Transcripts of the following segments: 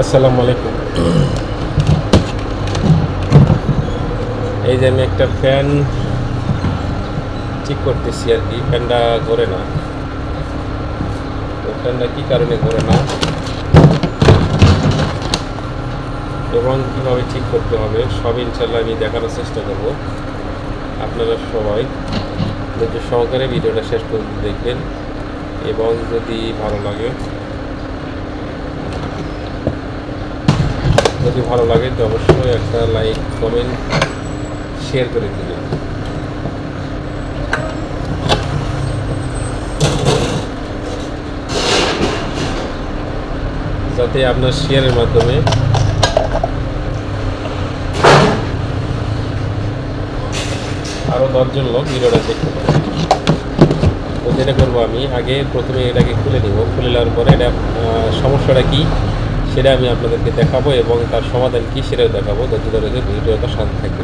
আসসালামু আলাইকুম। এই যে আমি একটা ফ্যান ঠিক করতেছি আর কি। ফ্যানটা ঘোরে না। তো ফ্যানটা কী কারণে ঘোরে না এবং কীভাবে ঠিক করতে হবে সব ইনশাল্লাহ আমি দেখানোর চেষ্টা করব। আপনারা সবাই ধৈর্য সহকারে ভিডিওটা শেষ পর্যন্ত দেখবেন এবং যদি ভালো লাগে তো অবশ্যই একটা লাইক কমেন্ট শেয়ার করে দিবেন। যাতে আপনার শেয়ারের মাধ্যমে আরও 10জন লোক ভিডিওটা দেখতে পারে। তো যেটা করবো আমি আগে প্রথমে এটাকে খুলে নিব। খুলে নেওয়ার পরে এটা সমস্যাটা কী সেটা আমি আপনাদেরকে দেখাবো এবং তার সমাধান কী সেটাও দেখাবো। ধৈর্য ধরে ভিডিওটা শান্ত থাকবে।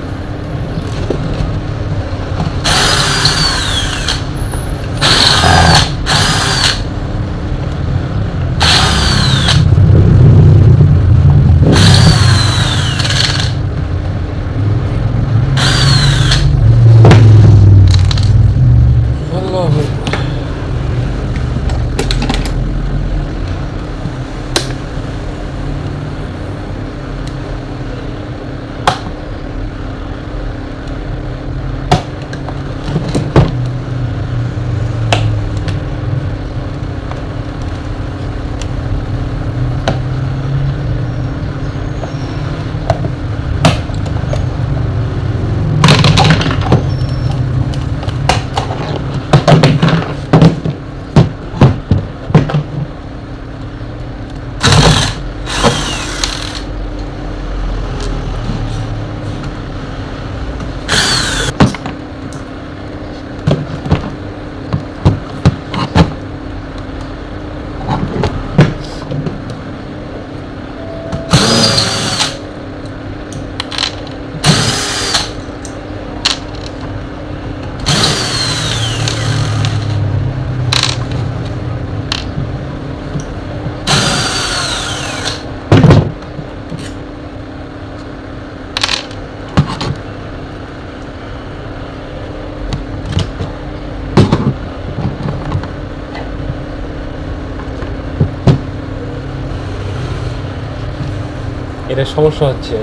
এটা সমস্যা হচ্ছে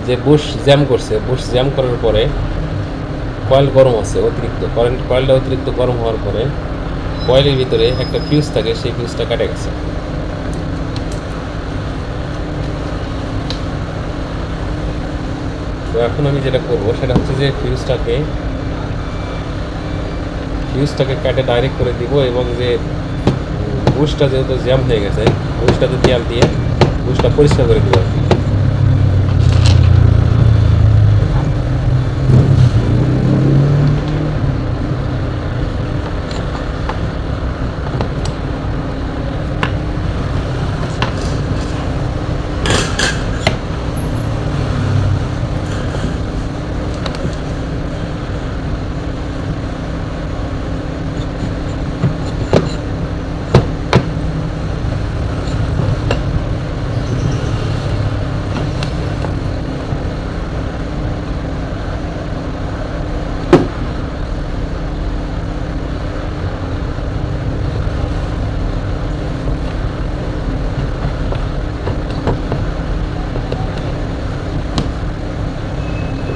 যে বুশ জ্যাম করছে। বুশ জ্যাম করার পরে কয়েল গরম আছে অতিরিক্ত। কয়েলটা অতিরিক্ত গরম হওয়ার পরে কয়েলের ভিতরে একটা ফিউজ থাকে, সেই ফিউজটা কেটে গেছে। তো এখন আমি যেটা করবো সেটা হচ্ছে যে ফিউজটাকে কেটে ডাইরেক্ট করে দিব এবং যে বুশটা যেহেতু জ্যাম হয়ে গেছে বুশটাতে তেল দিয়ে বুশটা পরিষ্কার করে দিব আর কি।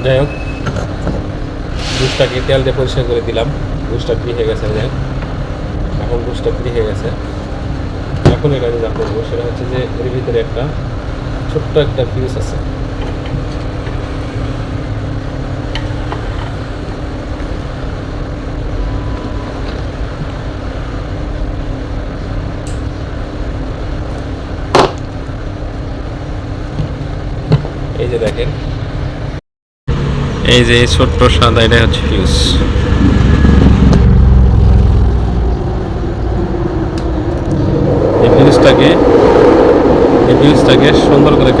যাই হোক, বুশটাকে তেল দিয়ে পরিষ্কার করে দিলাম। বুশটা ফ্রি হয়ে গেছে। যাই হোক, এখন বুশটা ফ্রি হয়ে গেছে। এখন এটা আমি যা করবো সেটা হচ্ছে যে এর ভিতরে একটা ছোট্ট একটা ফিউজ আছে। এই যে দেখেন, এই যে ছোট্ট সাদা এটা হচ্ছে ফিউজ। এই ফিউজটাকে সুন্দর করে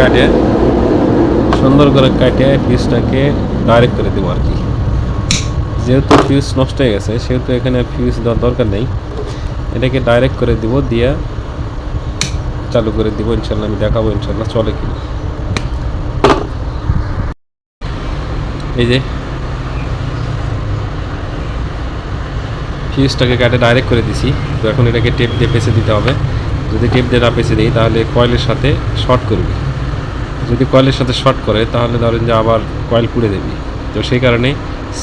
কাটিয়ে ফিউজটাকে ডাইরেক্ট করে দেবো আর কি। যেহেতু ফিউজ নষ্ট হয়ে গেছে সেহেতু এখানে ফিউজ দেওয়ার দরকার নেই। এটাকে ডাইরেক্ট করে দিব, দিয়ে চালু করে দিব ইনশাল্লাহ, আমি দেখাবো ইনশাল্লাহ চলে কি। এই যে ফিউজটাকে কাটে ডাইরেক্ট করে দিছি। তো এখন এটাকে টেপ দিয়ে পেঁচে দিতে হবে। যদি টেপ দিয়ে না পেঁচে দিই তাহলে কয়েলের সাথে শর্ট করবে। যদি কয়েলের সাথে শর্ট করে তাহলে ধরেন যে আবার কয়েল পুড়ে দেবে। তো সেই কারণে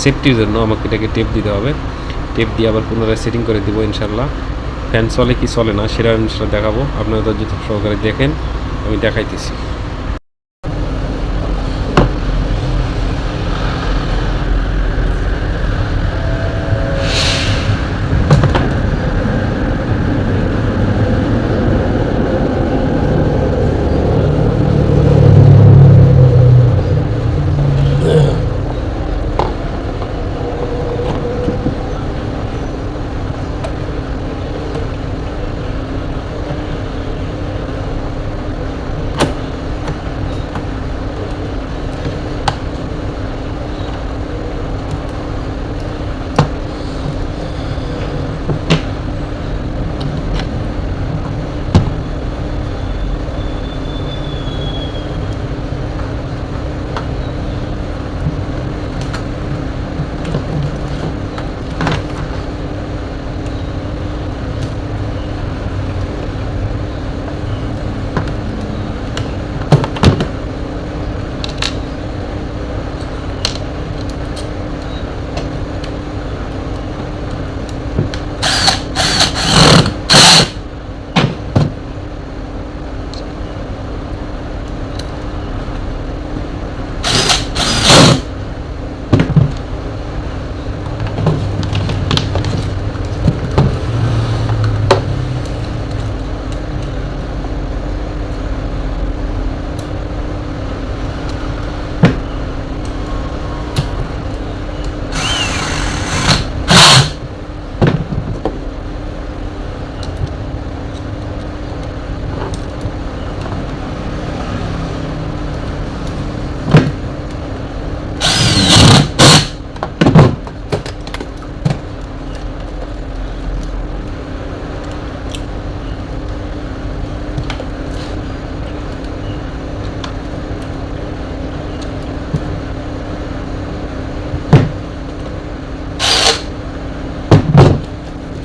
সেফটির জন্য আমাকে এটাকে টেপ দিতে হবে। টেপ দিয়ে আবার পুনরায় সেটিং করে দেবো ইনশাল্লাহ। ফ্যান চলে কি চলে না সেটা ইনশাল্লাহ দেখাবো, আপনারা ধৈর্য সহকারে দেখেন, আমি দেখাইতেছি।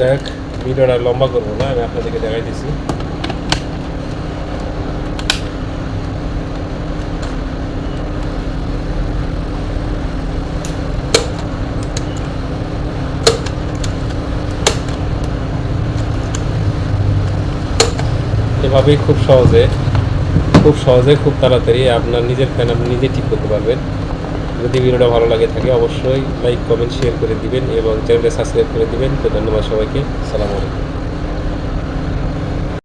দেখ ভিডিওটা লম্বা করবো না, আমি আপনাদেরকে দেখাইতেছি। এভাবেই খুব সহজে খুব তাড়াতাড়ি আপনার নিজের ফ্যান আপনি নিজে ঠিক করতে পারবেন। যদি ভিডিওটা ভালো লাগে থাকে অবশ্যই লাইক কমেন্ট শেয়ার করে দিবেন এবং চ্যানেলটা সাবস্ক্রাইব করে দিবেন। তো ধন্যবাদ সবাইকে, আসসালামু আলাইকুম।